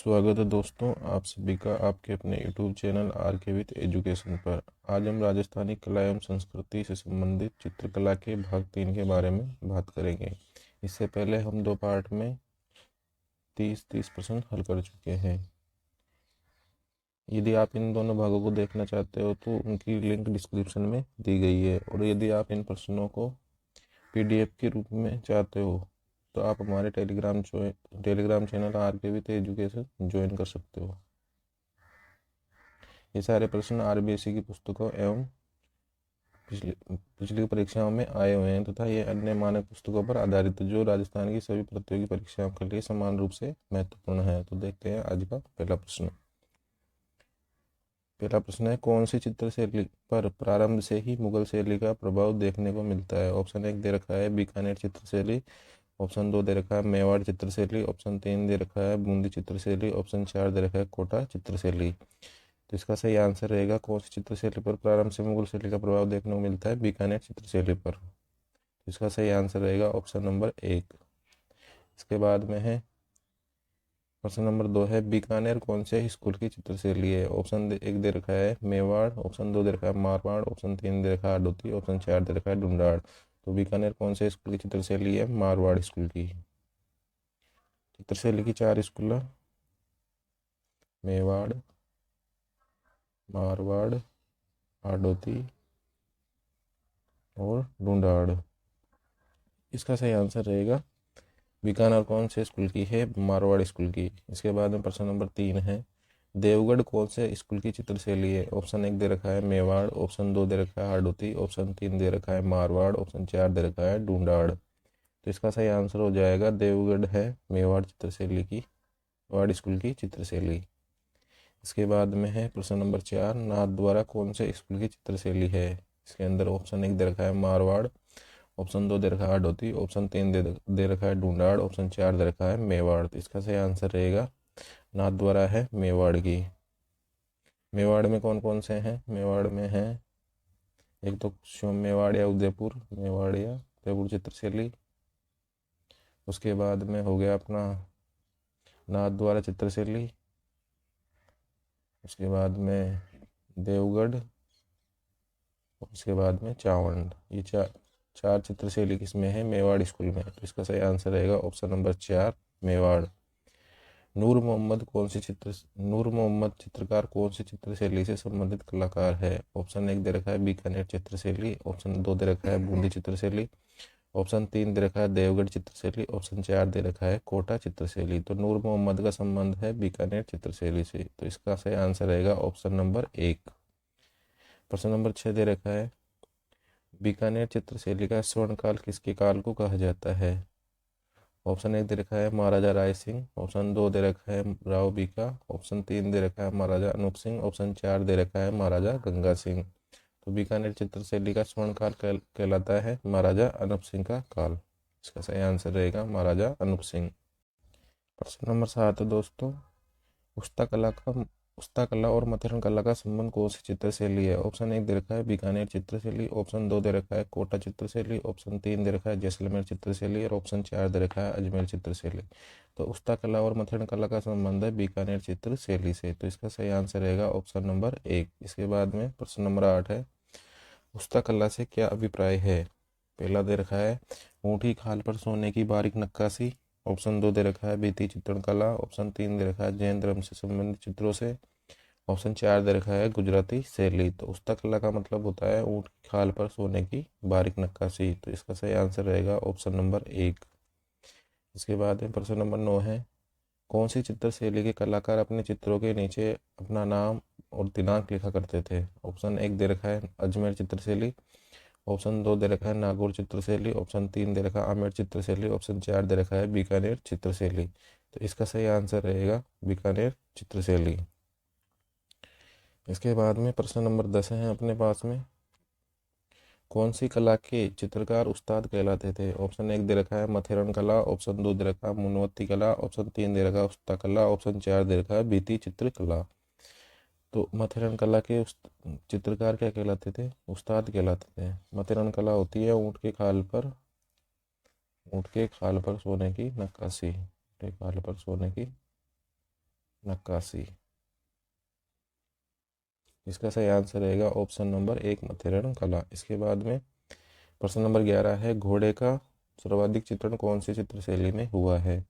स्वागत है दोस्तों, आप सभी का आपके अपने यूट्यूब चैनल आर के विथ एजुकेशन पर। आज हम राजस्थानी कला एवं संस्कृति से संबंधित चित्रकला के भाग 3 के बारे में बात करेंगे। इससे पहले हम 2 पार्ट में 30 प्रश्न हल कर चुके हैं। यदि आप इन दोनों भागों को देखना चाहते हो तो उनकी लिंक डिस्क्रिप्शन में दी गई है, और यदि आप इन प्रश्नों को PDF के रूप में चाहते हो तो आप हमारे टेलीग्राम चैनल आर के विथ एजुकेशन ज्वाइन कर सकते हो। ये सारे प्रश्न RBSE की पुस्तकों एवं पिछली परीक्षाओं में आए हुए हैं तथा ये अन्य मानक पुस्तकों पर आधारित है जो राजस्थान की सभी प्रतियोगी परीक्षाओं के लिए समान रूप से महत्वपूर्ण है। तो देखते हैं आज का पहला प्रश्न। पहला प्रश्न है, कौन सी चित्रशैली पर प्रारंभ से ही मुगल शैली का प्रभाव देखने को मिलता है? ऑप्शन 1 दे रखा है बीकानेर चित्रशैली, ऑप्शन 2 दे रखा है मेवाड़ चित्रशैली, ऑप्शन 3 दे रखा है बूंदी चित्रशैली, ऑप्शन 4 दे रखा है कोटा चित्रशैली। तो इसका सही आंसर रहेगा कौन सी चित्रशैली पर प्रारंभ से मुगल शैली का प्रभाव देखने को मिलता है? बीकानेर चित्रशैली पर। तो इसका सही आंसर रहेगा ऑप्शन नंबर 1। इसके बाद में है प्रश्न नंबर 2 है, बीकानेर कौन से स्कूल की चित्रशैली है? ऑप्शन 1 दे रखा है मेवाड़, ऑप्शन 2 दे रखा है मारवाड़, ऑप्शन 3 दे रखा है हाडोती, ऑप्शन 4 दे रखा है ढूंढाड़। तो बीकानेर कौन से स्कूल की चित्रशैली है? मारवाड़ स्कूल की चित्रशैली की 4 स्कूल: मेवाड़, मारवाड़, हाडोती और ढूंढाड़। इसका सही आंसर रहेगा बीकानेर कौन से स्कूल की है? मारवाड़ स्कूल की। इसके बाद में प्रश्न नंबर 3 है, देवगढ़ कौन से स्कूल की चित्रशैली है? ऑप्शन 1 दे रखा है मेवाड़, ऑप्शन 2 दे रखा है हाडोती, ऑप्शन 3 दे रखा है मारवाड़, ऑप्शन 4 दे रखा है ढूंढाड़। तो इसका सही आंसर हो जाएगा देवगढ़ है मेवाड़ चित्रशैली की, मेवाड़ स्कूल की चित्रशैली। इसके बाद में है प्रश्न नंबर 4, नाथद्वारा कौन से स्कूल की चित्रशैली है? इसके अंदर ऑप्शन 1 दे रखा है मारवाड़, ऑप्शन 2 दे रखा है हाडोती, ऑप्शन 3 दे रखा है ढूंढाड़, ऑप्शन 4 दे रखा है मेवाड़। तो इसका सही आंसर रहेगा नाथद्वारा है मेवाड़ की। मेवाड़ में कौन कौन से हैं? मेवाड़ में है एक तो शिव मेवाड़ या उदयपुर मेवाड़ या उदयपुर चित्रशैली। उसके बाद में हो गया अपना नाथद्वारा चित्रशैली। उसके बाद में देवगढ़, उसके बाद में चावंड। ये चार चित्रशैली किसमें है? मेवाड़ स्कूल में। तो इसका सही आंसर रहेगा ऑप्शन नंबर 4 मेवाड़। नूर मोहम्मद चित्रकार कौन सी चित्रशैली से संबंधित कलाकार है? ऑप्शन 1 दे रखा है बीकानेर चित्रशैली, ऑप्शन 2 दे रखा है बूंदी चित्रशैली, ऑप्शन 3 दे रखा है देवगढ़ चित्रशैली, ऑप्शन 4 दे रखा है कोटा चित्रशैली। तो नूर मोहम्मद का संबंध है बीकानेर चित्रशैली से। तो इसका सही आंसर रहेगा ऑप्शन नंबर 1। प्रश्न नंबर 6 दे रखा है, बीकानेर चित्रशैली का स्वर्णकाल किसके काल को कहा जाता है? ऑप्शन 1 दे रखा है महाराजा राय सिंह, ऑप्शन 2 दे रखा है राव बीका, ऑप्शन 3 दे रखा है महाराजा अनूप सिंह, ऑप्शन 4 दे रखा है महाराजा गंगा सिंह। तो बीकानेर चित्रशैली का स्वर्णकाल कहलाता है महाराजा अनूप सिंह का काल। इसका सही आंसर रहेगा महाराजा अनूप सिंह। प्रश्न नंबर 7 है दोस्तों, उस्ता कला और मथुरन कला का संबंध कौन सी चित्रशैली है? ऑप्शन 1 दे रखा है बीकानेर चित्रशैली, ऑप्शन 2 दे रखा है कोटा चित्रशैली, ऑप्शन 3 दे रखा है जैसलमेर चित्रशैली और ऑप्शन 4 दे रखा है अजमेर चित्रशैली। तो उस्ता कला और मथुरन कला का संबंध है बीकानेर चित्रशैली से। तो इसका सही आंसर रहेगा ऑप्शन नंबर 1। इसके बाद में प्रश्न नंबर 8 है, उस्ता कला से क्या अभिप्राय है? पहला दे रखा है ऊँटी खाल पर सोने की बारीक नक्काशी, ऑप्शन 2 दे रखा है भित्ति चित्रण कला, ऑप्शन 3 दे रखा है जैन धर्म से संबंधित चित्रों से, ऑप्शन 4 दे रखा है गुजराती शैली। तो उस्ता कला का मतलब होता है ऊँट की खाल पर सोने की बारीक नक्काशी। तो इसका सही आंसर रहेगा ऑप्शन नंबर 1। इसके बाद में प्रश्न नंबर 9 है, कौन सी चित्रशैली के कलाकार अपने चित्रों के नीचे अपना नाम और दिनांक लिखा करते थे? ऑप्शन 1 दे रखा है अजमेर चित्रशैली, ऑप्शन 2 दे रखा है नागौर चित्रशैली, ऑप्शन 3 दे रखा है आमेर चित्रशैली, ऑप्शन 4 दे रखा है बीकानेर चित्रशैली। तो इसका सही आंसर रहेगा बीकानेर चित्रशैली। इसके बाद में प्रश्न नंबर 10 है अपने पास में, कौन सी कला के चित्रकार उस्ताद कहलाते थे? ऑप्शन 1 दे रखा है मथुरन कला, ऑप्शन 2 दे रखा है मुनवत्ती कला, ऑप्शन 3 दे रखा है उस्ता कला, ऑप्शन 4 दे रखा है भित्ति चित्र कला। तो मथुरन कला के चित्रकार क्या कहलाते थे? उस्ताद कहलाते थे। मथुरन कला होती है ऊँट के खाल पर सोने की नक्काशी, ऊँट के खाल पर सोने की नक्काशी। इसका सही आंसर रहेगा ऑप्शन नंबर 1 मथिरण कला। इसके बाद में प्रश्न नंबर 11 है, घोड़े का सर्वाधिक चित्रण कौन सी चित्रशैली में हुआ है?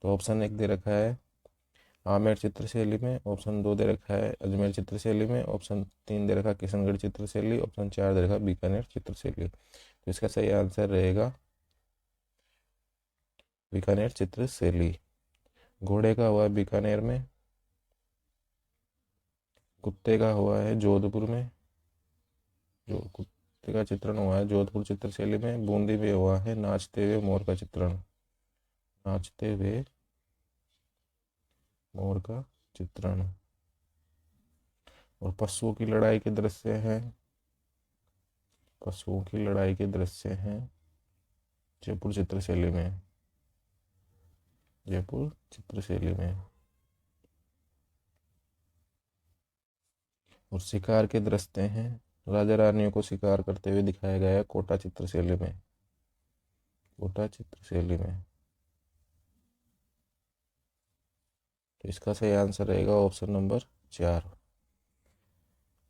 तो ऑप्शन 1 दे रखा है आमेर चित्रशैली में, ऑप्शन 2 दे रखा है अजमेर चित्रशैली में, ऑप्शन 3 दे रखा है किशनगढ़ चित्रशैली, ऑप्शन 4 दे रखा है बीकानेर चित्रशैली। तो इसका सही आंसर रहेगा बीकानेर चित्रशैली। घोड़े का हुआ है बीकानेर में, कुत्ते का हुआ है जोधपुर में, जो कुत्ते का चित्रण हुआ है जोधपुर चित्रशैली में। बूंदी में हुआ है नाचते हुए मोर का चित्रण, नाचते हुए मोर का चित्रण। और पशुओं की लड़ाई के दृश्य हैं, पशुओं की लड़ाई के दृश्य हैं जयपुर चित्रशैली में, जयपुर चित्रशैली में। और शिकार के दृश्य हैं, राजा रानियों को शिकार करते हुए दिखाया गया है कोटा चित्रशैली में, कोटा चित्रशैली में। तो इसका सही आंसर रहेगा ऑप्शन नंबर 4।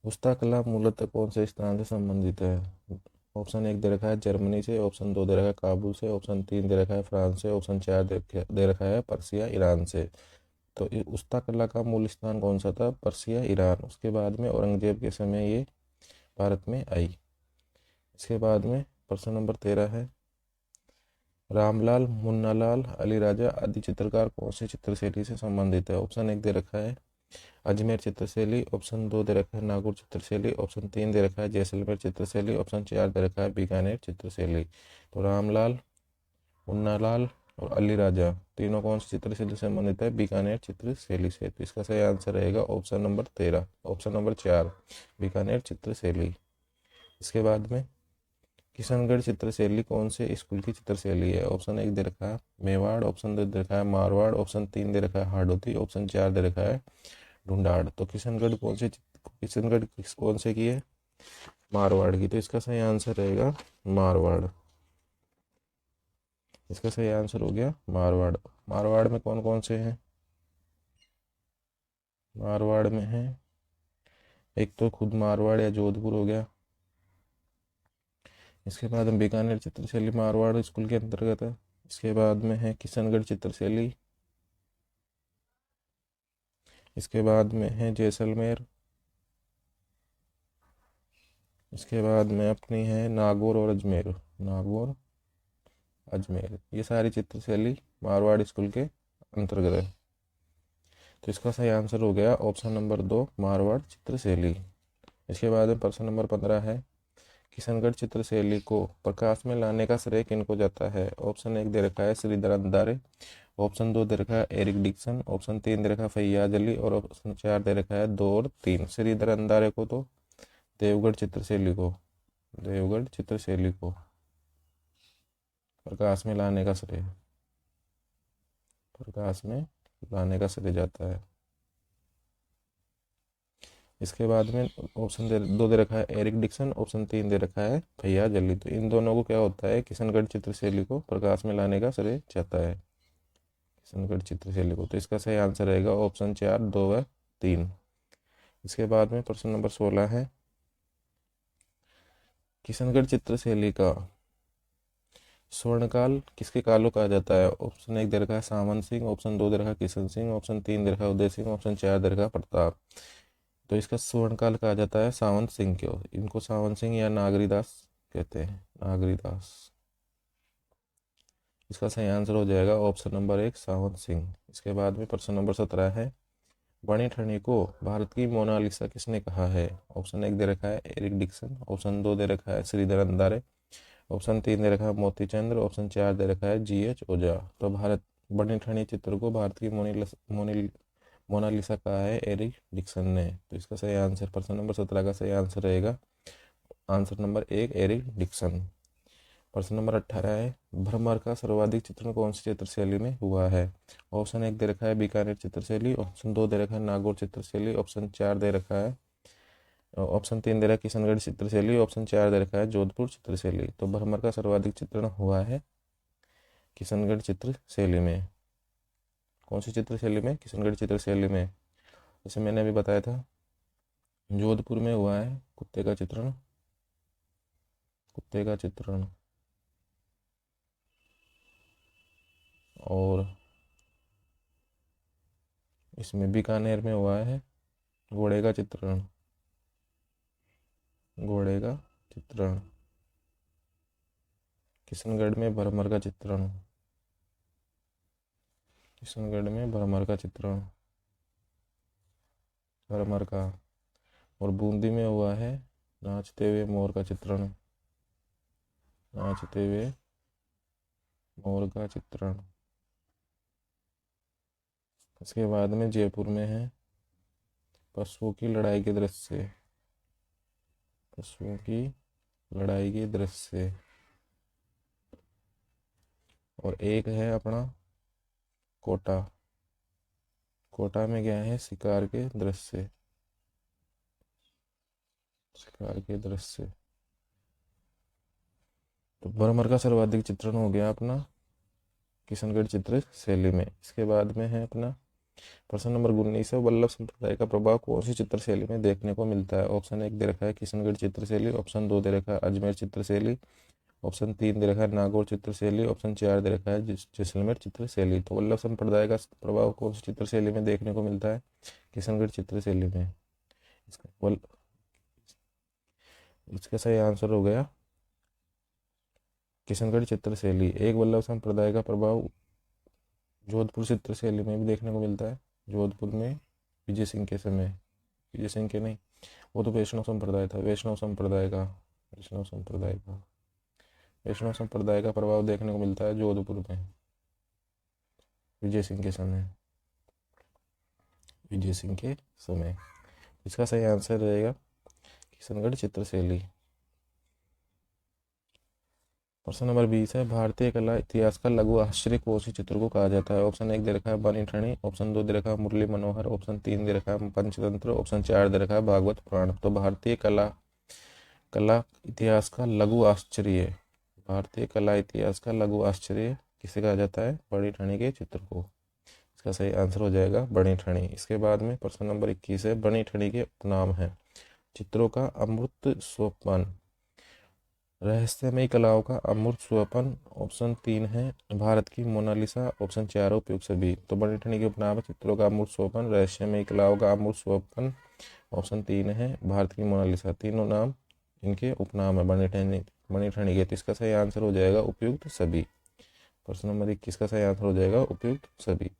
पुस्तक कला मूलतः कौन से स्थान से संबंधित है? ऑप्शन 1 दे रखा है जर्मनी से, ऑप्शन 2 दे रखा है काबुल से, ऑप्शन 3 दे रखा है फ्रांस से, ऑप्शन 4 दे रखा है पर्सिया ईरान से। तो पुस्तक कला का मूल स्थान कौन सा था? Persia Iran. उसके बाद में औरंगजेब के समय ये भारत में आई। इसके बाद में प्रश्न नंबर 13 है, रामलाल, मुन्नालाल, अली राजा आदि चित्रकार कौन सी चित्रशैली से संबंधित है? ऑप्शन 1 दे रखा है अजमेर चित्रशैली, ऑप्शन 2 दे रखा है नागौर चित्रशैली, ऑप्शन 3 दे रखा है जैसलमेर चित्रशैली, ऑप्शन 4 दे रखा है बीकानेर चित्रशैली। तो रामलाल, मुन्नालाल और अली राजा तीनों कौन सी चित्रशैली से संबंधित है? बीकानेर चित्रशैली से। तो इसका सही आंसर रहेगा option number 13, option number 4 Bikaner चित्रशैली। इसके बाद में किशनगढ़ चित्रशैली कौन से स्कूल की चित्रशैली है? ऑप्शन 1 दे रखा है मेवाड़, ऑप्शन 2 दे रखा है मारवाड़, ऑप्शन 3 दे रखा है हाड़ौती, ऑप्शन 4 दे रखा है ढूंढाड़। तो किशनगढ़ कौन से की है? मारवाड़ की। तो इसका सही आंसर रहेगा मारवाड़। इसका सही आंसर हो गया मारवाड़। मारवाड़ में कौन कौन से हैं? मारवाड़ में है एक तो खुद मारवाड़ या जोधपुर हो गया। इसके बाद में बीकानेर चित्रशैली मारवाड़ स्कूल के अंतर्गत है। इसके बाद में है किशनगढ़ चित्रशैली। इसके बाद में है जैसलमेर। इसके बाद में अपनी है नागौर और अजमेर, नागौर अजमेर। ये सारी चित्रशैली मारवाड़ स्कूल के अंतर्गत है। तो इसका सही आंसर हो गया ऑप्शन नंबर 2 मारवाड़ चित्रशैली। इसके बाद में प्रश्न नंबर 15 है, किशनगढ़ चित्रशैली को प्रकाश में लाने का श्रेय किनको जाता है? ऑप्शन 1 दे रखा है श्रीधर अंधारे, ऑप्शन 2 दे रखा है एरिक डिक्सन, ऑप्शन 3 दे रखा है फैयाज अली और ऑप्शन 4 दे रखा है 2 और 3। श्रीधर अंधारे को तो देवगढ़ चित्रशैली को, देवगढ़ चित्रशैली को प्रकाश में लाने का श्रेय, प्रकाश में लाने का श्रेय जाता है। इसके बाद में ऑप्शन 2 दे रखा है एरिक डिक्सन, ऑप्शन 3 दे रखा है फैयाज अली। तो इन दोनों को क्या होता है? किशनगढ़ चित्रशैली को प्रकाश में लाने का श्रेय जाता है, किशनगढ़ चित्रशैली को। तो इसका सही आंसर रहेगा ऑप्शन 4 2 व 3। इसके बाद में प्रश्न नंबर 16 है, किशनगढ़ चित्रशैली का स्वर्णकाल किसके कालों कहा जाता है? ऑप्शन 1 दे रखा है सामंत सिंह, ऑप्शन 2 दे रखा है किशन सिंह, ऑप्शन 3 दे रखा है उदय सिंह, ऑप्शन 4 दे रखा है प्रताप। तो इसका स्वर्णकाल कहा जाता है सावंत सिंह को। इनको सावंत सिंह या नागरीदास कहते हैं, नागरीदास। इसका सही आंसर हो जाएगा ऑप्शन नंबर 1 सावंत सिंह। इसके बाद में प्रश्न नंबर 17 है, बनी ठनी को भारत की मोनालिसा किसने कहा है? ऑप्शन 1 दे रखा है एरिक डिक्सन, ऑप्शन 2 दे रखा है श्रीधर अंधारे, ऑप्शन 3 दे रखा है मोती चंद्र, ऑप्शन 4 दे रखा है GH ओझा। तो भारत बनी ठनी चित्र को भारत की मोनालिसा कहा है एरिक डिक्सन ने। तो इसका सही आंसर प्रश्न नंबर 17 का सही आंसर रहेगा आंसर नंबर 1 एरिक डिक्सन। प्रश्न नंबर 18 है, भ्रमर का सर्वाधिक चित्रण कौन सी चित्रशैली में हुआ है? ऑप्शन 1 दे रखा है बीकानेर चित्रशैली, ऑप्शन 2 दे रखा है नागौर चित्रशैली, ऑप्शन 4 दे रखा है ऑप्शन 3 दे रखा है किशनगढ़ चित्रशैली, ऑप्शन 4 दे रखा है जोधपुर चित्रशैली। तो भ्रमर का सर्वाधिक चित्रण हुआ है किशनगढ़ चित्रशैली में। कौन सी चित्र शैली में? किशनगढ़ चित्र शैली में। जैसे मैंने अभी बताया था, जोधपुर में हुआ है कुत्ते का चित्रण, कुत्ते का चित्रण। और इसमें बीकानेर में हुआ है घोड़े का चित्रण, घोड़े का चित्रण। किशनगढ़ में भरमर का चित्रण, किशनगढ़ में भरमर का चित्रण, भरमर का। और बूंदी में हुआ है नाचते हुए मोर का चित्रण, नाचते हुए मोर का चित्रण। इसके बाद में जयपुर में है पशुओं की लड़ाई के दृश्य, पशुओं की लड़ाई के दृश्य। और एक है अपना कोटा, कोटा में क्या है? शिकार के दृश्य, शिकार के दृश्य। तो भरमर का सर्वाधिक चित्रण हो गया अपना किशनगढ़ चित्र शैली में। इसके बाद में है अपना प्रश्न नंबर 19 है, वल्लभ संप्रदाय का प्रभाव कौन सी चित्र शैली में देखने को मिलता है? ऑप्शन 1 दे रखा है किशनगढ़ चित्र शैली, ऑप्शन 2 दे रखा है अजमेर चित्र शैली, ऑप्शन 3 दे रखा है नागौर चित्र शैली, ऑप्शन 4 दे रखा है जैसलमेर चित्र शैली। तो वल्लभ संप्रदाय का प्रभाव कौन सी चित्र शैली में देखने को मिलता है? किशनगढ़ चित्र शैली में। इसका सही आंसर हो गया किशनगढ़ चित्र शैली। एक वल्लभ संप्रदाय का प्रभाव जोधपुर चित्र शैली में भी देखने को मिलता है। जोधपुर में विजय सिंह के समय, विजय सिंह के नहीं, वो तो वैष्णव संप्रदाय था, वैष्णव संप्रदाय का, वैष्णव संप्रदाय का, वैष्णव संप्रदाय का प्रभाव देखने को मिलता है जोधपुर में विजय सिंह के समय, विजय सिंह के समय। इसका सही आंसर रहेगा किशनगढ़ चित्र शैली। प्रश्न नंबर 20 है, भारतीय कला इतिहास का लघु आश्चर्य कौन सी चित्र को कहा जाता है? ऑप्शन 1 दे रखा है बनी ठनी, ऑप्शन 2 दे रखा है मुरली मनोहर, ऑप्शन 3 दे रखा है पंचतंत्र, ऑप्शन 4 दे रखा है भागवत पुराण। तो भारतीय कला इतिहास का लघु आश्चर्य, भारतीय कला इतिहास का लघु आश्चर्य किसे कहा जाता है? बनी ठनी के चित्र को। इसका सही आंसर हो जाएगा बनी ठनी। इसके बाद में प्रश्न नंबर 21 है, बनी ठनी के उपनाम है? चित्रों का अमृत स्वपन, रहस्यमयी कलाओं का अमूर्त स्वपन, ऑप्शन 3 है भारत की मोनालिसा, ऑप्शन 4 उपयुक्त सभी। तो बनी ठनी के उपनाम है चित्रों का अमूर्त स्वपन, रहस्यमयी कलाओं का अमूर्त स्वपन, ऑप्शन 3 है भारत की मोनालिसा। तीनों नाम इनके उपनाम है बनी ठनी के। तो इसका सही आंसर हो जाएगा उपयुक्त सभी। प्रश्न नंबर 21 का सही आंसर हो जाएगा उपयुक्त सभी।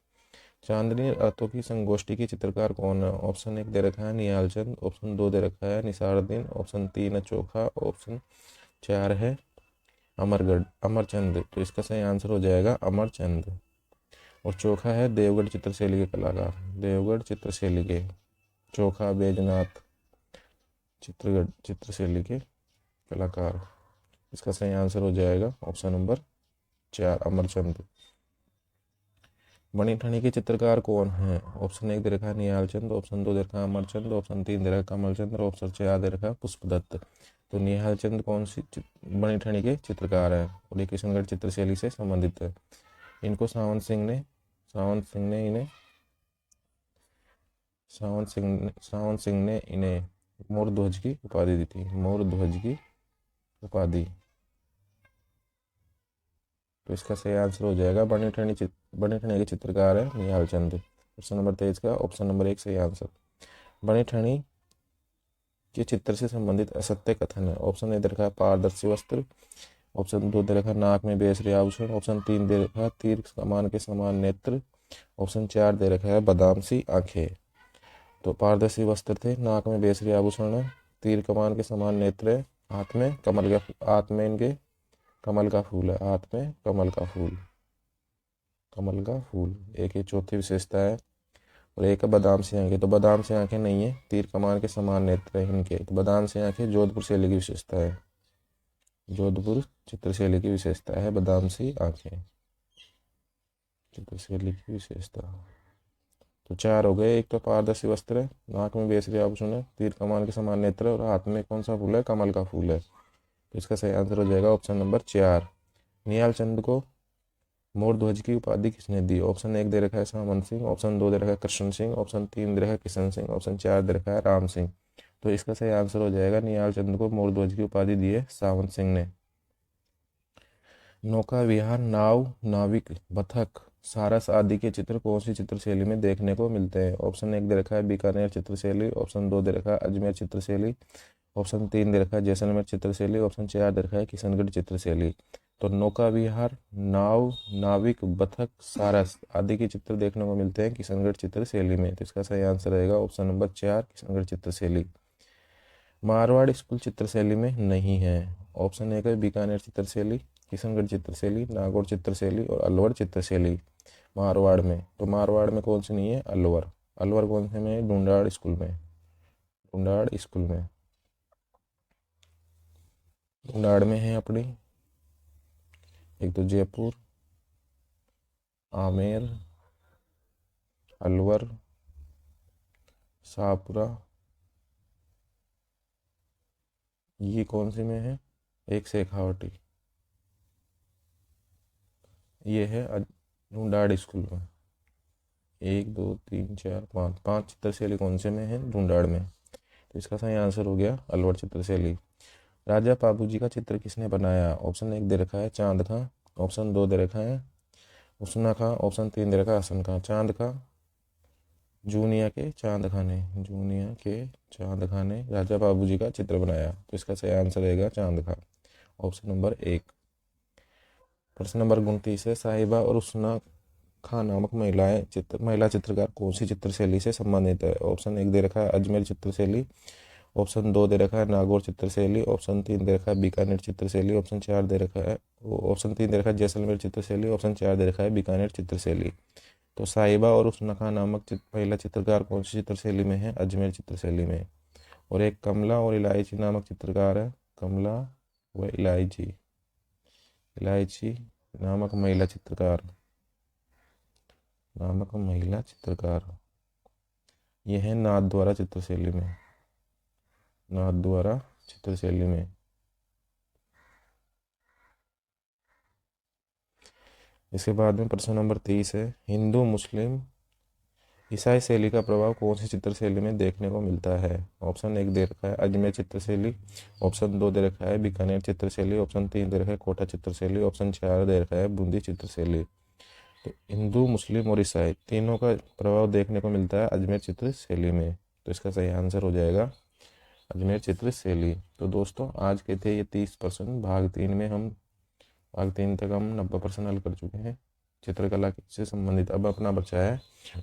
चांदनी रातों की संगोष्ठी की चित्रकार कौन है? ऑप्शन 1 दे रखा है निहाल चंद, ऑप्शन 2 दे रखा है निसारुद्दीन, ऑप्शन 3 है चोखा, ऑप्शन 4 है अमरचंद। तो इसका सही आंसर हो जाएगा अमरचंद। और चोखा है देवगढ़ चित्रशैली के कलाकार, देवगढ़ चित्रशैली के चोखा बैजनाथ चित्रगढ़ चित्रशैली के कलाकार। इसका सही आंसर हो जाएगा ऑप्शन नंबर 4 अमरचंद। बनी ठनी के चित्रकार कौन है? ऑप्शन 1 दे रखा है निहाल चंद, ऑप्शन 2 दे रखा है अमरचंद, ऑप्शन 3 दे रखा है कमल चंद्र, ऑप्शन 4 दे रखा है पुष्पदत्त। तो निहाल चंद कौन सी बनी ठनी के चित्रकार है और ये किशनगढ़ चित्रशैली से संबंधित है। इनको सावंत सिंह ने इन्हें मोर ध्वज की उपाधि दी थी, मोर ध्वज की उपाधि। तो इसका सही आंसर हो जाएगा बनी ठनी के चित्रकार है निहाल चंद। प्रश्न नंबर 23 का ऑप्शन नंबर 1 सही आंसर। बनी ठनी के चित्र से संबंधित असत्य कथन है। ऑप्शन 1 दे रखा है पारदर्शी वस्त्र, ऑप्शन 2 दे रखा है नाक में बेसरी आभूषण, ऑप्शन 3 दे रखा है तीर कमान के समान नेत्र, ऑप्शन 4 दे रखा है बादाम सी आंखें। तो पारदर्शी वस्त्र थे, नाक में बेसरी आभूषण है, तीर कमान के समान नेत्र है, हाथ में इनके कमल का फूल है, हाथ में कमल का फूल। एक ये चौथी विशेषता है। और एक है बादाम सी आंखें। तो बादाम सी आंखें नहीं है, तीर कमान के समान नेत्र है इनके। तो बादाम सी आंखें जोधपुर शैली की विशेषता है, जोधपुर चित्रशैली की विशेषता है बादाम सी आंखें, चित्रशैली की विशेषता। तो 4 हो गए। एक तो पारदर्शी वस्त्र है, नाक में बेसरी आभूषण है, तीर कमान के समान नेत्र और हाथ में कौन सा फूल है? कमल का फूल है। तो इसका सही आंसर हो जाएगा ऑप्शन नंबर 4। निहाल चंद को मोर ध्वज की उपाधि किसने दी? ऑप्शन 1 दे रखा है सामंत सिंह, ऑप्शन 2 दे रखा है कृष्ण सिंह, ऑप्शन 3 दे रखा है किशन सिंह, ऑप्शन 4 दे रखा है राम सिंह। तो इसका सही आंसर हो जाएगा निहाल चंद को मोर ध्वज की उपाधि दी है सावंत सिंह ने। नौका विहार, नाव, नाविक, बतख, सारस आदि के चित्र कौन सी चित्रशैली में देखने को मिलते हैं? ऑप्शन 1 दे रखा है बीकानेर चित्रशैली, ऑप्शन 2 दे रखा है अजमेर चित्रशैली, ऑप्शन 3 दे रखा है जैसलमेर चित्रशैली, ऑप्शन 4 दे रखा है किशनगढ़ चित्रशैली। तो नौका विहार, नाव, नाविक, बतख, सारस आदि के चित्र देखने को मिलते हैं किशनगढ़ चित्रशैली में। तो इसका सही आंसर रहेगा ऑप्शन नंबर 4 किशनगढ़ चित्रशैली। मारवाड़ स्कूल चित्रशैली में नहीं है। ऑप्शन 1 है बीकानेर चित्रशैली, किशनगढ़ चित्रशैली, नागौर चित्रशैली और अलवर चित्रशैली मारवाड़ में। तो मारवाड़ में कौन सी नहीं है? अलवर। अलवर कौन से में है? ढूंढाड़ स्कूल में। ढूंढाड़ स्कूल में, ढूंढाड़ में है अपनी। एक तो जयपुर, आमेर, अलवर, शाहपुरा, ये कौन से में है? एक शेखावटी, ये है ढूंढाड़ स्कूल में। 1 2 3 4 5, 5 चित्रशैली कौन से में है? ढूंढाड़ में। तो इसका सही आंसर हो गया अलवर चित्रशैली। राजा बाबूजी का चित्र किसने बनाया? ऑप्शन 1 दे रखा है चांद खां, ऑप्शन 2 दे रखा है उसना खां, ऑप्शन 3 दे रखा है हसन खां। चांद खां, जूनिया के चांद खां ने, जूनिया के चांद खां ने राजा बाबूजी का चित्र बनाया। तो इसका सही आंसर रहेगा चांद खां, ऑप्शन नंबर 1। प्रश्न नंबर 29 है साहिबा और उसना खां नामक महिला चित्रकार कौन सी चित्रशैली से संबंधित है? ऑप्शन 1 दे रखा है अजमेर चित्रशैली, ऑप्शन 2 दे रखा है नागौर चित्रशैली, ऑप्शन 3 दे रखा है बीकानेर चित्रशैली, ऑप्शन 4 दे रखा है ऑप्शन 3 दे रखा है जैसलमेर चित्रशैली, ऑप्शन 4 दे रखा है बीकानेर चित्रशैली। तो साहिबा और उसना खां नामक महिला चित्रकार कौन सी चित्रशैली में है? अजमेर चित्रशैली में। और एक कमला और इलायची नामक चित्रकार है, कमला व इलायची, इलायची नामक महिला चित्रकार, ये है नाथद्वारा चित्रशैली में, नाथद्वारा चित्रशैली में। इसके बाद में प्रश्न नंबर 30 है हिंदू मुस्लिम ईसाई शैली का प्रभाव कौन सी चित्रशैली में देखने को मिलता है? ऑप्शन 1 दे रखा है अजमेर चित्रशैली, ऑप्शन 2 दे रखा है बीकानेर चित्रशैली, ऑप्शन 3 दे रखा है कोटा चित्रशैली, ऑप्शन 4 दे रखा है बूंदी चित्रशैली। तो हिंदू मुस्लिम और ईसाई तीनों का प्रभाव देखने को मिलता है अजमेर चित्रशैली में। तो इसका सही आंसर हो जाएगा अजमेर चित्रशैली। तो दोस्तों आज के थे ये 30 प्रश्न। भाग 3 तक हम 90% हल कर चुके हैं चित्रकला से संबंधित। अब अपना बचा है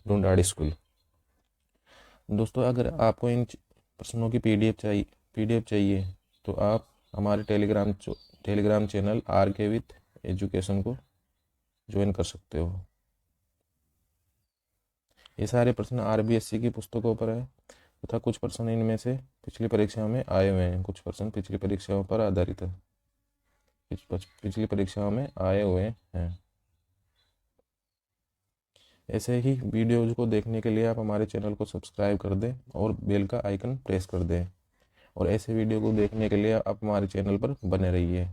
ढूंढाड़ स्कूल। दोस्तों अगर आपको इन प्रश्नों की पीडीएफ चाहिए तो आप हमारे Telegram channel RK with education को ज्वाइन कर सकते हो। ये सारे प्रश्न RBSC की पुस्तकों पर है तथा कुछ प्रश्न इनमें से पिछली परीक्षाओं में आए हुए हैं, कुछ प्रश्न पिछली परीक्षाओं पर आधारित है, पिछली परीक्षाओं में आए हुए हैं। ऐसे ही वीडियोज़ को देखने के लिए आप हमारे चैनल को सब्सक्राइब कर दें और बेल का आइकन प्रेस कर दें। और ऐसे वीडियो को देखने के लिए आप हमारे चैनल पर बने रहिए।